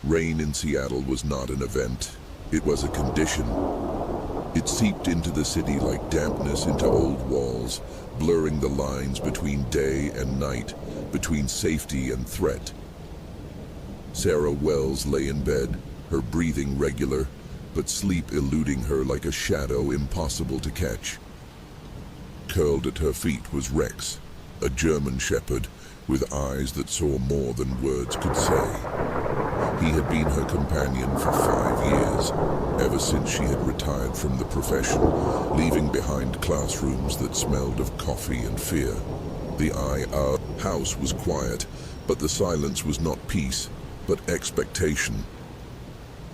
Rain in Seattle was not an event, it was a condition. It seeped into the city like dampness into old walls, blurring the lines between day and night, between safety and threat. Sarah Wells lay in bed, her breathing regular, but sleep eluding her like a shadow impossible to catch. Curled at her feet was Rex, a German shepherd with eyes that saw more than words could say. He had been her companion for 5 years, ever since she had retired from the profession, leaving behind classrooms that smelled of coffee and fear. The IR house was quiet, but the silence was not peace, but expectation.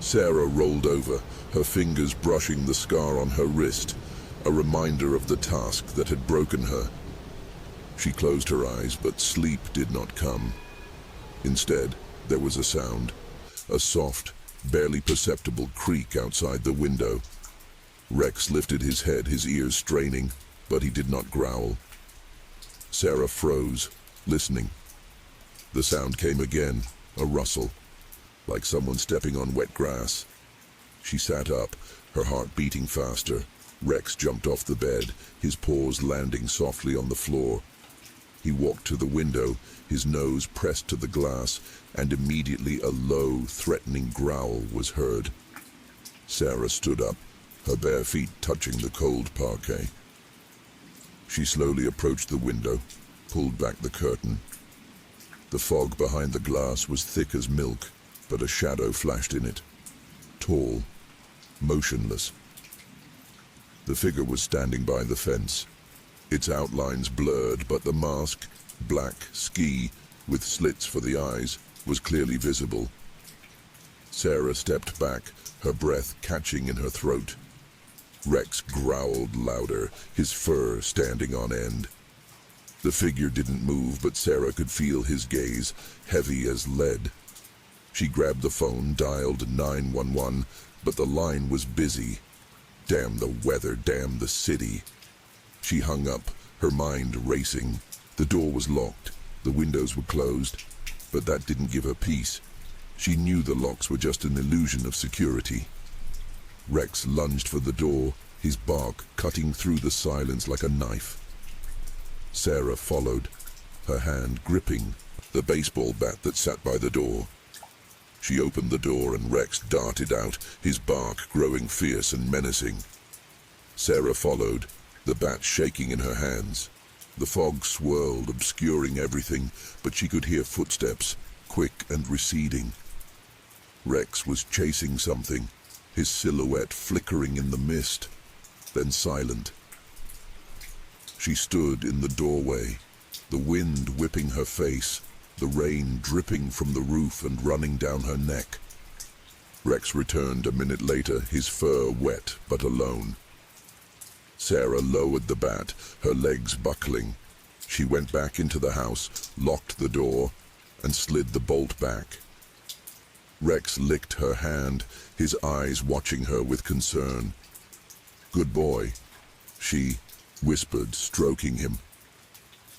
Sarah rolled over, her fingers brushing the scar on her wrist, a reminder of the task that had broken her. She closed her eyes, but sleep did not come. Instead, there was a sound, a soft, barely perceptible creak outside the window. Rex lifted his head, his ears straining, but he did not growl. Sarah froze, listening. The sound came again, a rustle, like someone stepping on wet grass. She sat up, her heart beating faster. Rex jumped off the bed, his paws landing softly on the floor. He walked to the window, his nose pressed to the glass, and immediately a low, threatening growl was heard. Sarah stood up, her bare feet touching the cold parquet. She slowly approached the window, pulled back the curtain. The fog behind the glass was thick as milk, but a shadow flashed in it. Tall, motionless. The figure was standing by the fence, its outlines blurred, but the mask, black ski with slits for the eyes, was clearly visible. Sarah stepped back, her breath catching in her throat. Rex growled louder, his fur standing on end. The figure didn't move, but Sarah could feel his gaze, heavy as lead. She grabbed the phone, dialed 911, but the line was busy. Damn the weather, damn the city. She hung up, her mind racing. The door was locked, the windows were closed, but that didn't give her peace. She knew the locks were just an illusion of security. Rex lunged for the door, his bark cutting through the silence like a knife. Sarah followed, her hand gripping the baseball bat that sat by the door. She opened the door and Rex darted out, his bark growing fierce and menacing. Sarah followed, the bat shaking in her hands. The fog swirled, obscuring everything, but she could hear footsteps, quick and receding. Rex was chasing something, his silhouette flickering in the mist, then silent. She stood in the doorway, the wind whipping her face, the rain dripping from the roof and running down her neck. Rex returned a minute later, his fur wet but alone. Sarah lowered the bat, her legs buckling. She went back into the house, locked the door, and slid the bolt back. Rex licked her hand, his eyes watching her with concern. "Good boy," she whispered, stroking him.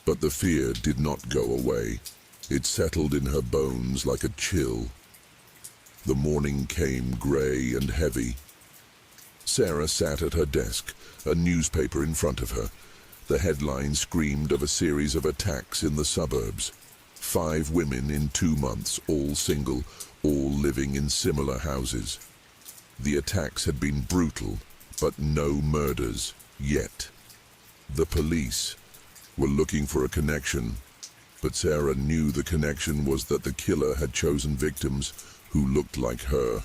But the fear did not go away. It settled in her bones like a chill. The morning came gray and heavy. Sarah sat at her desk, a newspaper in front of her. The headline screamed of a series of attacks in the suburbs. 5 women in 2 months, all single, all living in similar houses. The attacks had been brutal, but no murders, yet. The police were looking for a connection, but Sarah knew the connection was that the killer had chosen victims who looked like her.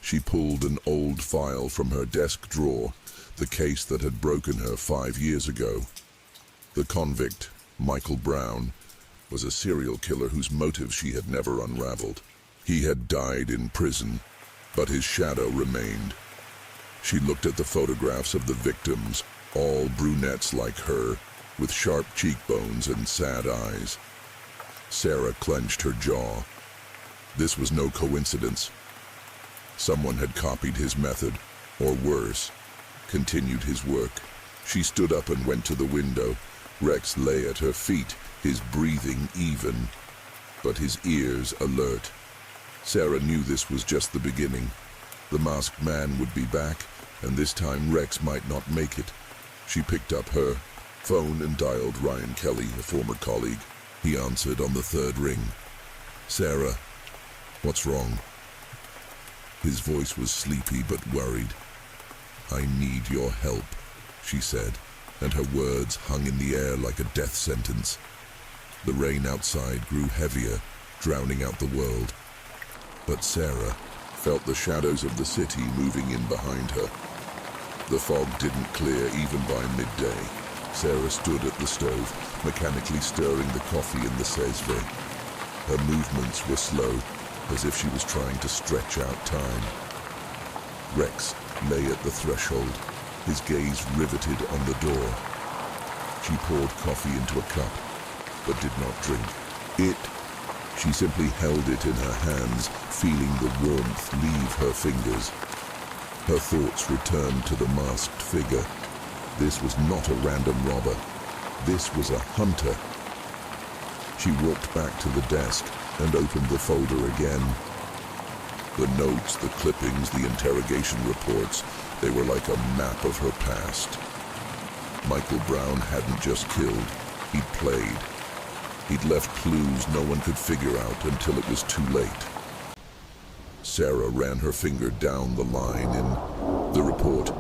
She pulled an old file from her desk drawer, the case that had broken her 5 years ago. The convict, Michael Brown, was a serial killer whose motives she had never unraveled. He had died in prison, but his shadow remained. She looked at the photographs of the victims, all brunettes like her, with sharp cheekbones and sad eyes. Sarah clenched her jaw. This was no coincidence. Someone had copied his method, or worse, continued his work. She stood up and went to the window. Rex lay at her feet, his breathing even, but his ears alert. Sarah knew this was just the beginning. The masked man would be back, and this time Rex might not make it. She picked up her phone and dialed Ryan Kelly, a former colleague. He answered on the third ring. "Sarah, what's wrong?" His voice was sleepy but worried. "I need your help," she said, and her words hung in the air like a death sentence. The rain outside grew heavier, drowning out the world. But Sarah felt the shadows of the city moving in behind her. The fog didn't clear even by midday. Sarah stood at the stove, mechanically stirring the coffee in the sesve. Her movements were slow, as if she was trying to stretch out time. Rex lay at the threshold, his gaze riveted on the door. She poured coffee into a cup, but did not drink it. She simply held it in her hands, feeling the warmth leave her fingers. Her thoughts returned to the masked figure. This was not a random robber. This was a hunter. She walked back to the desk and opened the folder again. The notes, the clippings, the interrogation reports, they were like a map of her past. Michael Brown hadn't just killed, he'd played. He'd left clues no one could figure out until it was too late. Sarah ran her finger down the line in the report.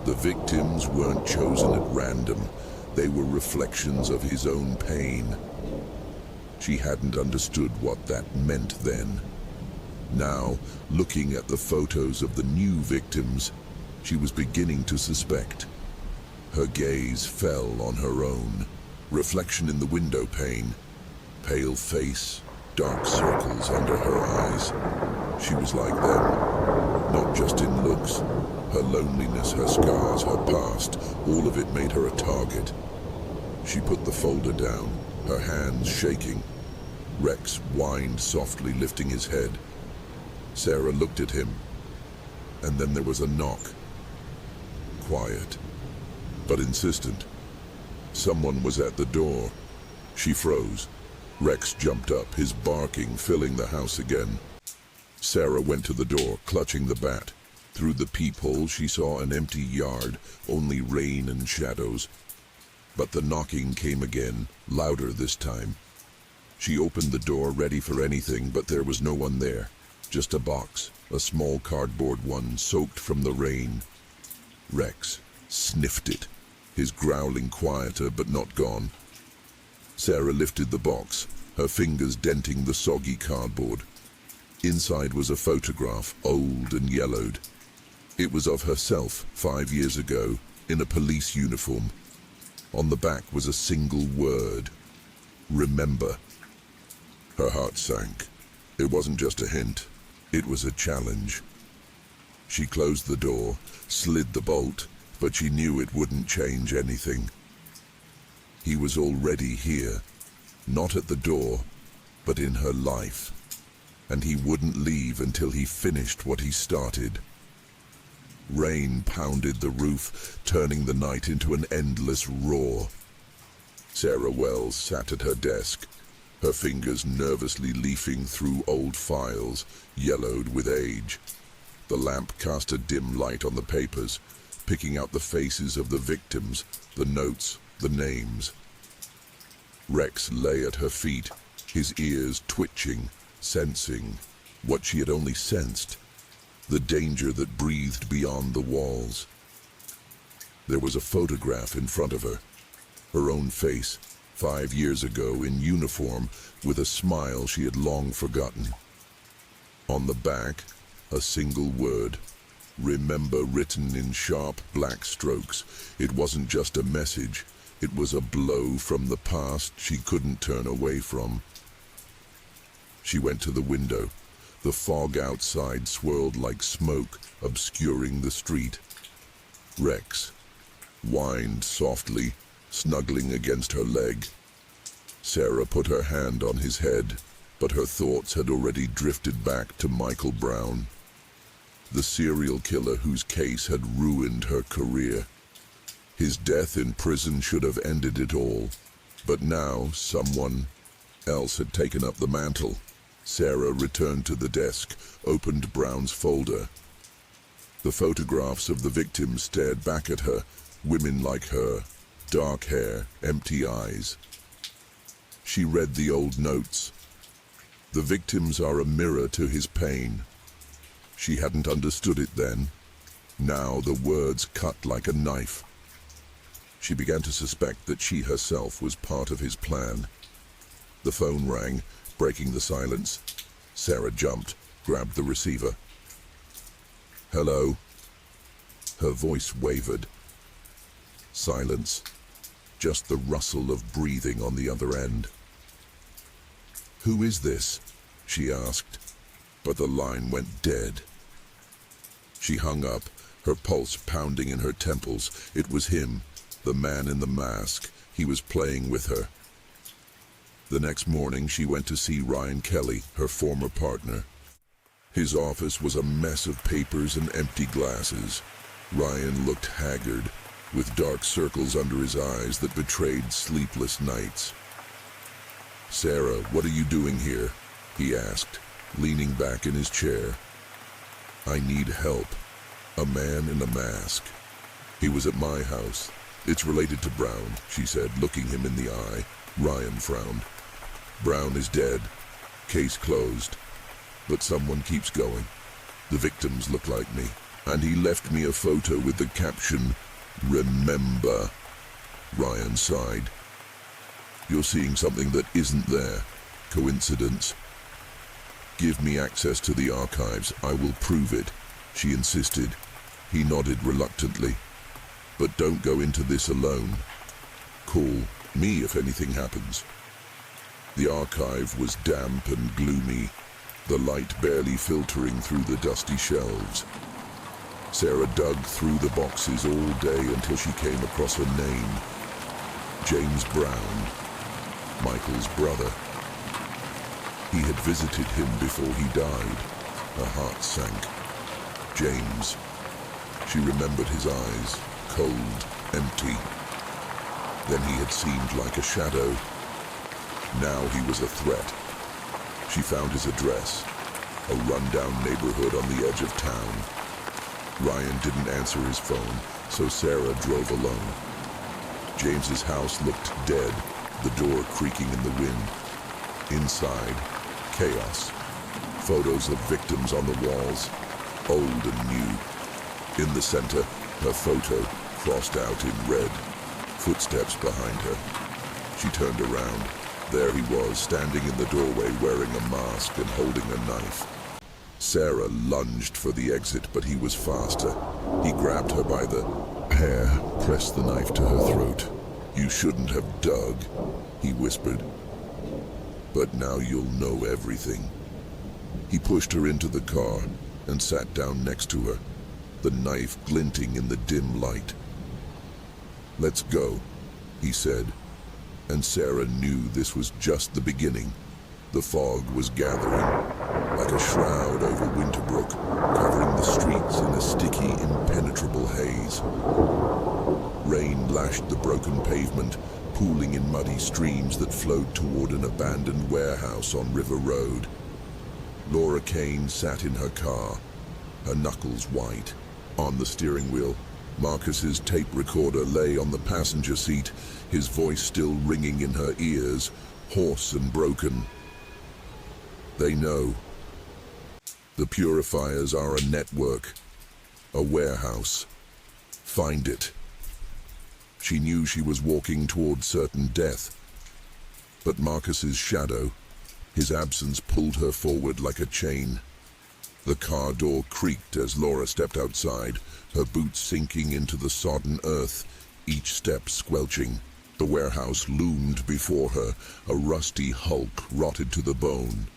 The victims weren't chosen at random. They were reflections of his own pain. She hadn't understood what that meant then. Now, looking at the photos of the new victims, she was beginning to suspect. Her gaze fell on her own. Reflection in the window pane. Pale face, dark circles under her eyes. She was like them, not just in looks. Her loneliness, her scars, her past, all of it made her a target. She put the folder down, her hands shaking. Rex whined softly, lifting his head. Sarah looked at him, and then there was a knock. Quiet, but insistent. Someone was at the door. She froze. Rex jumped up, his barking filling the house again. Sarah went to the door, clutching the bat. Through the peephole, she saw an empty yard, only rain and shadows. But the knocking came again, louder this time. She opened the door, ready for anything, but there was no one there. Just a box, a small cardboard one, soaked from the rain. Rex sniffed it, his growling quieter but not gone. Sarah lifted the box, her fingers denting the soggy cardboard. Inside was a photograph, old and yellowed. It was of herself 5 years ago, in a police uniform. On the back was a single word: remember. Her heart sank. It wasn't just a hint, it was a challenge. She closed the door, slid the bolt, but she knew it wouldn't change anything. He was already here, not at the door, but in her life. And he wouldn't leave until he finished what he started. Rain pounded the roof, turning the night into an endless roar. Sarah Wells sat at her desk, her fingers nervously leafing through old files, yellowed with age. The lamp cast a dim light on the papers, picking out the faces of the victims, the notes, the names. Rex lay at her feet, his ears twitching, sensing what she had only sensed, the danger that breathed beyond the walls. There was a photograph in front of her own face, 5 years ago in uniform, with a smile she had long forgotten. On the back, a single word, remember, written in sharp black strokes. It wasn't just a message, it was a blow from the past she couldn't turn away from. She went to the window. The fog outside swirled like smoke, obscuring the street. Rex whined softly, snuggling against her leg. Sarah put her hand on his head, but her thoughts had already drifted back to Michael Brown, the serial killer whose case had ruined her career. His death in prison should have ended it all, but now someone else had taken up the mantle. Sarah returned to the desk, opened Brown's folder. The photographs of the victims stared back at her, women like her, dark hair, empty eyes. She read the old notes. The victims are a mirror to his pain. She hadn't understood it then. Now the words cut like a knife. She began to suspect that she herself was part of his plan. The phone rang, breaking the silence. Sarah jumped, grabbed the receiver. "Hello?" Her voice wavered. Silence. Just the rustle of breathing on the other end. "Who is this?" she asked, but the line went dead. She hung up, her pulse pounding in her temples. It was him, the man in the mask. He was playing with her. The next morning she went to see Ryan Kelly, her former partner. His office was a mess of papers and empty glasses. Ryan looked haggard, with dark circles under his eyes that betrayed sleepless nights. "Sarah, what are you doing here?" he asked, leaning back in his chair. "I need help. A man in a mask. He was at my house. It's related to Brown," she said, looking him in the eye. Ryan frowned. "Brown is dead. Case closed. But someone keeps going. The victims look like me. And he left me a photo with the caption, 'Remember.'" Ryan sighed. "You're seeing something that isn't there. Coincidence?" "Give me access to the archives. I will prove it," she insisted. He nodded reluctantly. "But don't go into this alone. Call me if anything happens." The archive was damp and gloomy, the light barely filtering through the dusty shelves. Sarah dug through the boxes all day until she came across a name. James Brown, Michael's brother. He had visited him before he died. Her heart sank. James. She remembered his eyes, cold, empty. Then he had seemed like a shadow. Now he was a threat. She found his address, a rundown neighborhood on the edge of town. Ryan didn't answer his phone, so Sarah drove alone. James's house looked dead, the door creaking in the wind. Inside, chaos. Photos of victims on the walls, old and new. In the center, her photo crossed out in red. Footsteps behind her. She turned around. There he was, standing in the doorway wearing a mask and holding a knife. Sarah lunged for the exit, but he was faster. He grabbed her by the hair, pressed the knife to her throat. "You shouldn't have dug," he whispered. "But now you'll know everything." He pushed her into the car and sat down next to her, the knife glinting in the dim light. "Let's go," he said, and Sarah knew this was just the beginning. The fog was gathering, like a shroud over Winterbrook, covering the streets in a sticky, impenetrable haze. Rain lashed the broken pavement, pooling in muddy streams that flowed toward an abandoned warehouse on River Road. Laura Kane sat in her car, her knuckles white. On the steering wheel, Marcus's tape recorder lay on the passenger seat, his voice still ringing in her ears, hoarse and broken. "They know. The purifiers are a network, a warehouse. Find it." She knew she was walking toward certain death, but Marcus's shadow, his absence pulled her forward like a chain. The car door creaked as Laura stepped outside, her boots sinking into the sodden earth, each step squelching. The warehouse loomed before her, a rusty hulk rotted to the bone.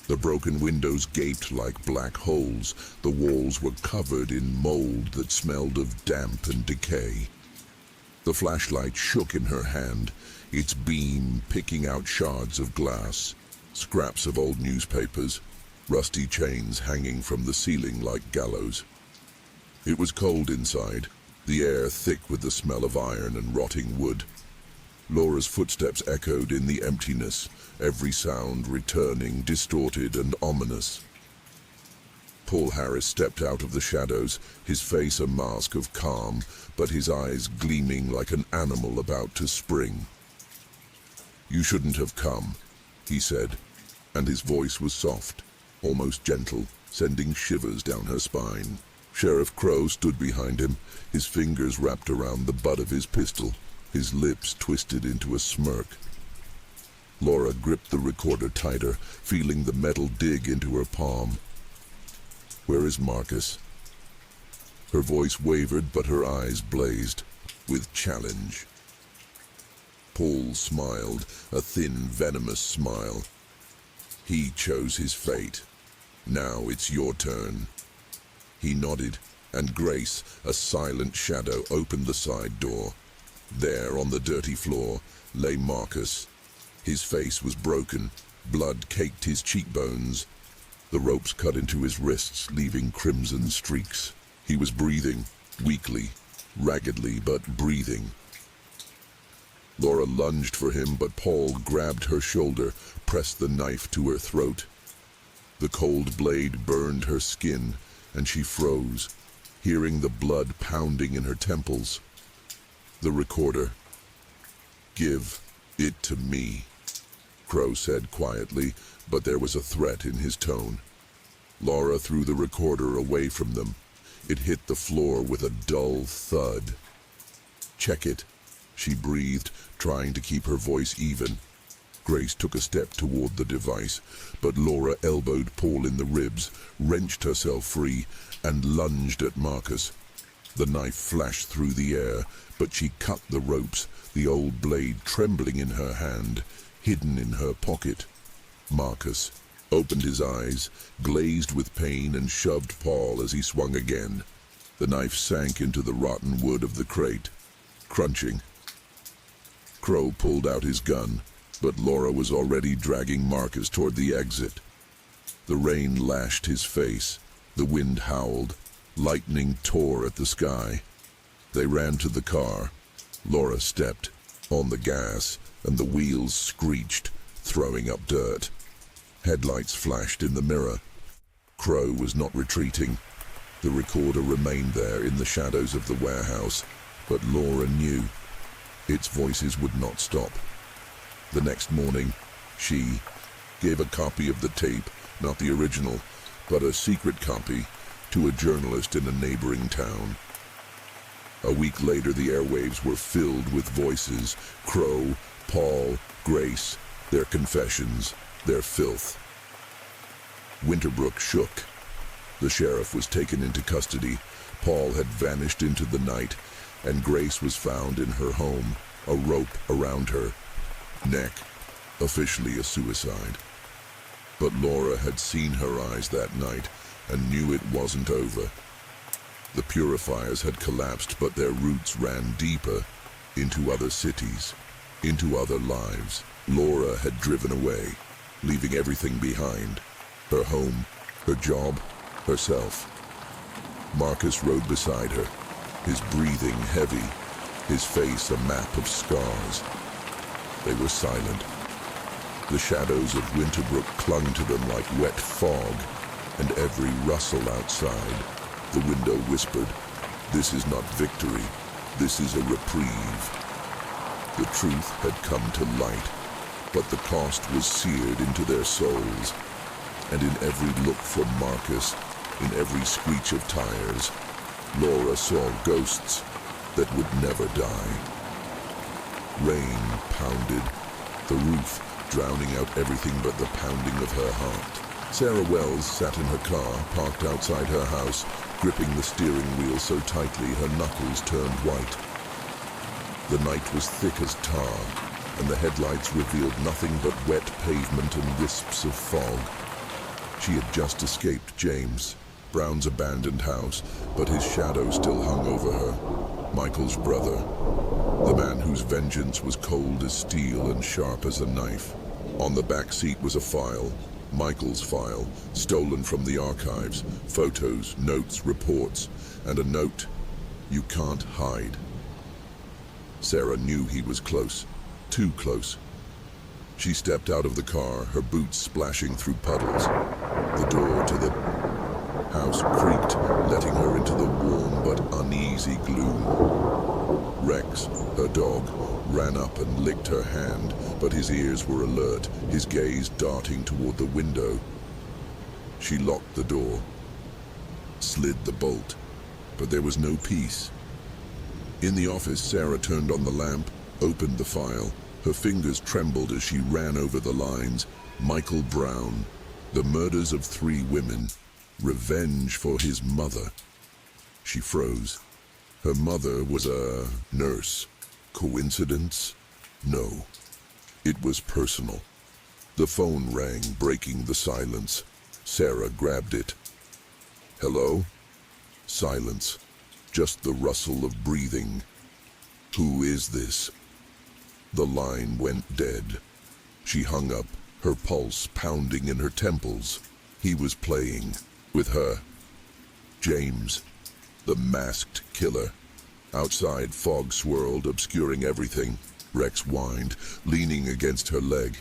The broken windows gaped like black holes. The walls were covered in mold that smelled of damp and decay. The flashlight shook in her hand, its beam picking out shards of glass, scraps of old newspapers, rusty chains hanging from the ceiling like gallows. It was cold inside, the air thick with the smell of iron and rotting wood. Laura's footsteps echoed in the emptiness, every sound returning, distorted and ominous. Paul Harris stepped out of the shadows, his face a mask of calm, but his eyes gleaming like an animal about to spring. "You shouldn't have come," he said, and his voice was soft, almost gentle, sending shivers down her spine. Sheriff Crow stood behind him, his fingers wrapped around the butt of his pistol, his lips twisted into a smirk. Laura gripped the recorder tighter, feeling the metal dig into her palm. "Where is Marcus?" Her voice wavered, but her eyes blazed with challenge. Paul smiled, a thin, venomous smile. "He chose his fate. Now it's your turn." He nodded, and Grace, a silent shadow, opened the side door. There, on the dirty floor, lay Marcus. His face was broken, blood caked his cheekbones. The ropes cut into his wrists, leaving crimson streaks. He was breathing, weakly, raggedly, but breathing. Laura lunged for him, but Paul grabbed her shoulder, pressed the knife to her throat. The cold blade burned her skin, and she froze, hearing the blood pounding in her temples. The recorder. "Give it to me," Crow said quietly, but there was a threat in his tone. Laura threw the recorder away from them. It hit the floor with a dull thud. "Check it," she breathed, trying to keep her voice even. Grace took a step toward the device, but Laura elbowed Paul in the ribs, wrenched herself free, and lunged at Marcus. The knife flashed through the air, but she cut the ropes, the old blade trembling in her hand, hidden in her pocket. Marcus opened his eyes, glazed with pain, and shoved Paul as he swung again. The knife sank into the rotten wood of the crate, crunching. Crow pulled out his gun, but Laura was already dragging Marcus toward the exit. The rain lashed his face, the wind howled, lightning tore at the sky. They ran to the car. Laura stepped on the gas, and the wheels screeched, throwing up dirt. Headlights flashed in the mirror. Crow was not retreating. The recorder remained there in the shadows of the warehouse, but Laura knew its voices would not stop. The next morning, she gave a copy of the tape, not the original, but a secret copy, to a journalist in a neighboring town. A week later, the airwaves were filled with voices: Crow, Paul, Grace, their confessions, their filth. Winterbrook shook. The sheriff was taken into custody. Paul had vanished into the night, and Grace was found in her home, a rope around her neck, officially a suicide. But Laura had seen her eyes that night and knew it wasn't over. The purifiers had collapsed, but their roots ran deeper into other cities, into other lives. Laura had driven away, leaving everything behind: her home, her job, herself. Marcus rode beside her, his breathing heavy, his face a map of scars. They were silent. The shadows of Winterbrook clung to them like wet fog, and every rustle outside, the window whispered, "This is not victory, this is a reprieve." The truth had come to light, but the cost was seared into their souls. And in every look from Marcus, in every screech of tires, Laura saw ghosts that would never die. Rain pounded the roof, drowning out everything but the pounding of her heart. Sarah Wells sat in her car, parked outside her house, gripping the steering wheel so tightly her knuckles turned white. The night was thick as tar, and the headlights revealed nothing but wet pavement and wisps of fog. She had just escaped James Brown's abandoned house, but his shadow still hung over her. Michael's brother, the man whose vengeance was cold as steel and sharp as a knife. On the back seat was a file, Michael's file, stolen from the archives, photos, notes, reports, and a note: "You can't hide." Sarah knew he was close. Too close. She stepped out of the car, her boots splashing through puddles. The door to the house creaked, letting her into the warm but uneasy gloom. Rex, her dog, ran up and licked her hand, but his ears were alert, his gaze darting toward the window. She locked the door, slid the bolt, but there was no peace. In the office, Sarah turned on the lamp, opened the file. Her fingers trembled as she ran over the lines. Michael Brown, the murders of 3 women, revenge for his mother. She froze. Her mother was a nurse. Coincidence? No. It was personal. The phone rang, breaking the silence. Sarah grabbed it. Hello? Silence. Just the rustle of breathing. Who is this? The line went dead. She hung up, her pulse pounding in her temples. He was playing with her. James, the masked killer. Outside, fog swirled, obscuring everything. Rex whined, leaning against her leg.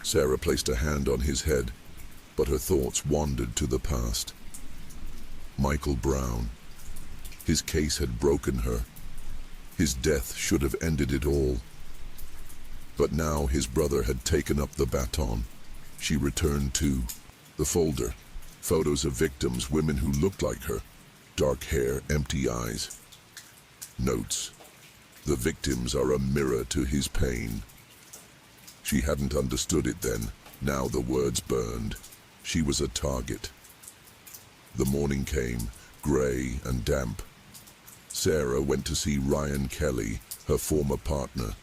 Sarah placed a hand on his head, but her thoughts wandered to the past. Michael Brown. His case had broken her. His death should have ended it all. But now his brother had taken up the baton. She returned to the folder. Photos of victims, women who looked like her. Dark hair, empty eyes. Notes. The victims are a mirror to his pain. She hadn't understood it then. Now the words burned. She was a target. The morning came, gray and damp. Sarah went to see Ryan Kelly, her former partner.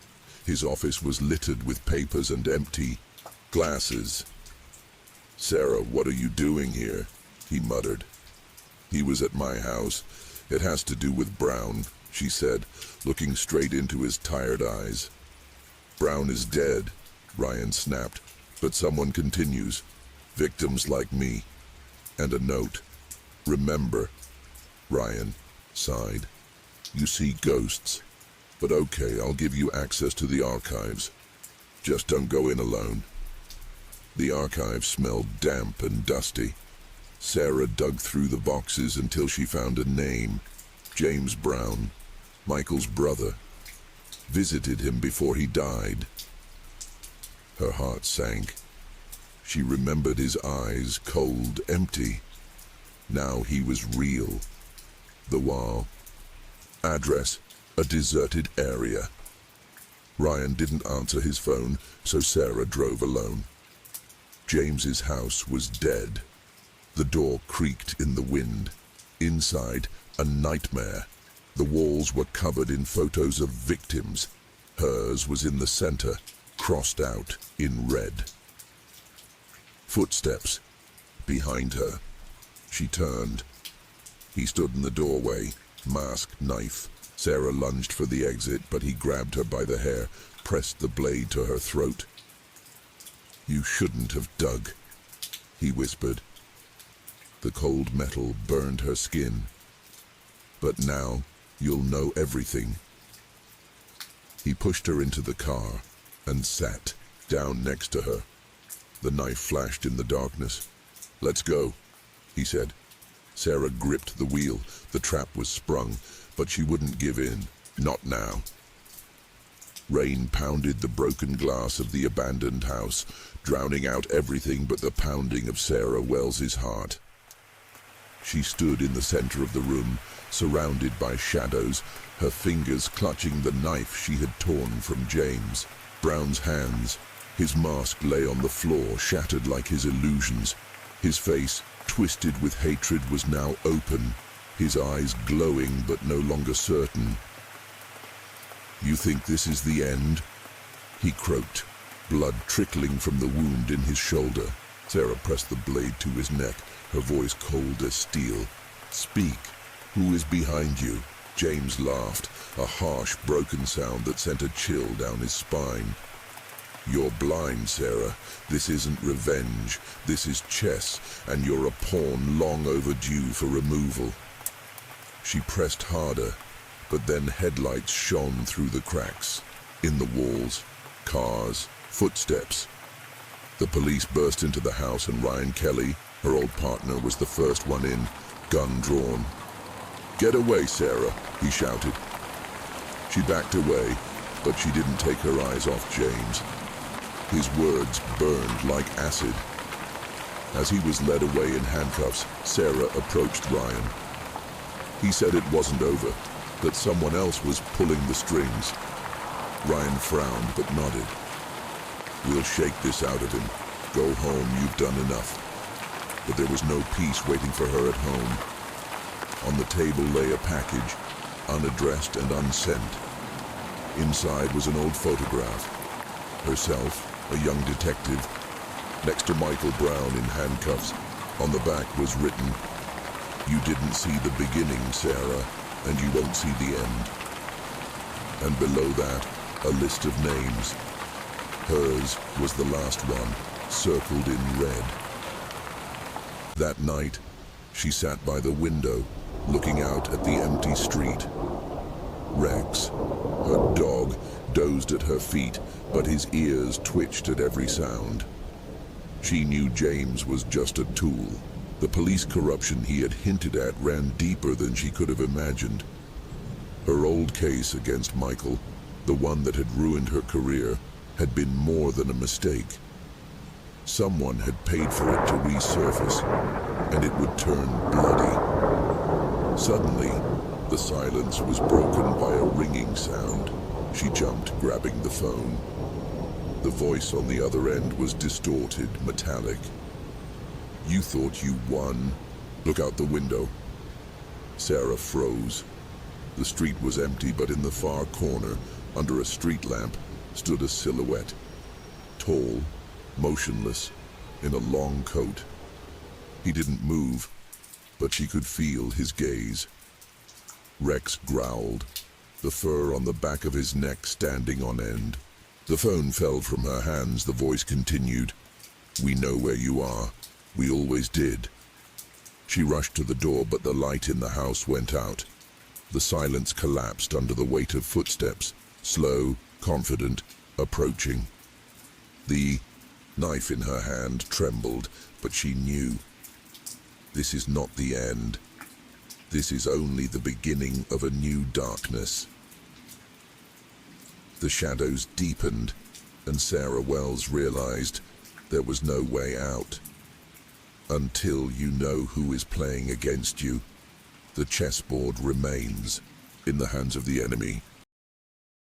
His office was littered with papers and empty glasses. "Sarah, what are you doing here?" he muttered. "He was at my house. It has to do with Brown," she said, looking straight into his tired eyes. "Brown is dead," Ryan snapped, but someone continues. "Victims like me." And a note. "Remember." Ryan sighed. "You see ghosts. But okay, I'll give you access to the archives. Just don't go in alone." The archives smelled damp and dusty. Sarah dug through the boxes until she found a name. James Brown, Michael's brother. Visited him before he died. Her heart sank. She remembered his eyes, cold, empty. Now he was real. The wall. Address, a deserted area. Ryan didn't answer his phone, so Sarah drove alone. James's house was dead. The door creaked in the wind. Inside, a nightmare. The walls were covered in photos of victims. Hers was in the center, crossed out in red. Footsteps behind her. She turned. He stood in the doorway, mask, knife. Sarah lunged for the exit, but he grabbed her by the hair, pressed the blade to her throat. "You shouldn't have dug," he whispered. The cold metal burned her skin. "But now, you'll know everything." He pushed her into the car and sat down next to her. The knife flashed in the darkness. "Let's go," he said. Sarah gripped the wheel. The trap was sprung, but she wouldn't give in. Not now. Rain pounded the broken glass of the abandoned house, drowning out everything but the pounding of Sarah Wells's heart. She stood in the center of the room, surrounded by shadows, her fingers clutching the knife she had torn from James. Brown's hands. His mask lay on the floor, shattered like his illusions. His face, twisted with hatred, was now open, his eyes glowing but no longer certain. "You think this is the end?" he croaked, blood trickling from the wound in his shoulder. Sarah pressed the blade to his neck, her voice cold as steel. "Speak. Who is behind you?" James laughed, a harsh, broken sound that sent a chill down his spine. "You're blind, Sarah. This isn't revenge. This is chess, and you're a pawn long overdue for removal." She pressed harder, but then headlights shone through the cracks. In the walls, cars, footsteps. The police burst into the house and Ryan Kelly, her old partner, was the first one in, gun drawn. "Get away, Sarah," he shouted. She backed away, but she didn't take her eyes off James. His words burned like acid. As he was led away in handcuffs, Sarah approached Ryan. He said it wasn't over, that someone else was pulling the strings. Ryan frowned but nodded. "We'll shake this out of him. Go home, you've done enough." But there was no peace waiting for her at home. On the table lay a package, unaddressed and unsent. Inside was an old photograph. Herself, a young detective, next to Michael Brown in handcuffs. On the back was written, "You didn't see the beginning, Sarah, and you won't see the end." And below that, a list of names. Hers was the last one, circled in red. That night, she sat by the window, looking out at the empty street. Rex, her dog, dozed at her feet, but his ears twitched at every sound. She knew James was just a tool. The police corruption he had hinted at ran deeper than she could have imagined. Her old case against Michael, the one that had ruined her career, had been more than a mistake. Someone had paid for it to resurface, and it would turn bloody. Suddenly, the silence was broken by a ringing sound. She jumped, grabbing the phone. The voice on the other end was distorted, metallic. "You thought you won? Look out the window." Sarah froze. The street was empty, but in the far corner, under a street lamp, stood a silhouette. Tall, motionless, in a long coat. He didn't move, but she could feel his gaze. Rex growled, the fur on the back of his neck standing on end. The phone fell from her hands. The voice continued, "We know where you are. We always did." She rushed to the door, but the light in the house went out. The silence collapsed under the weight of footsteps, slow, confident, approaching. The knife in her hand trembled, but she knew. This is not the end. This is only the beginning of a new darkness. The shadows deepened, and Sarah Wells realized there was no way out. Until you know who is playing against you, the chessboard remains in the hands of the enemy.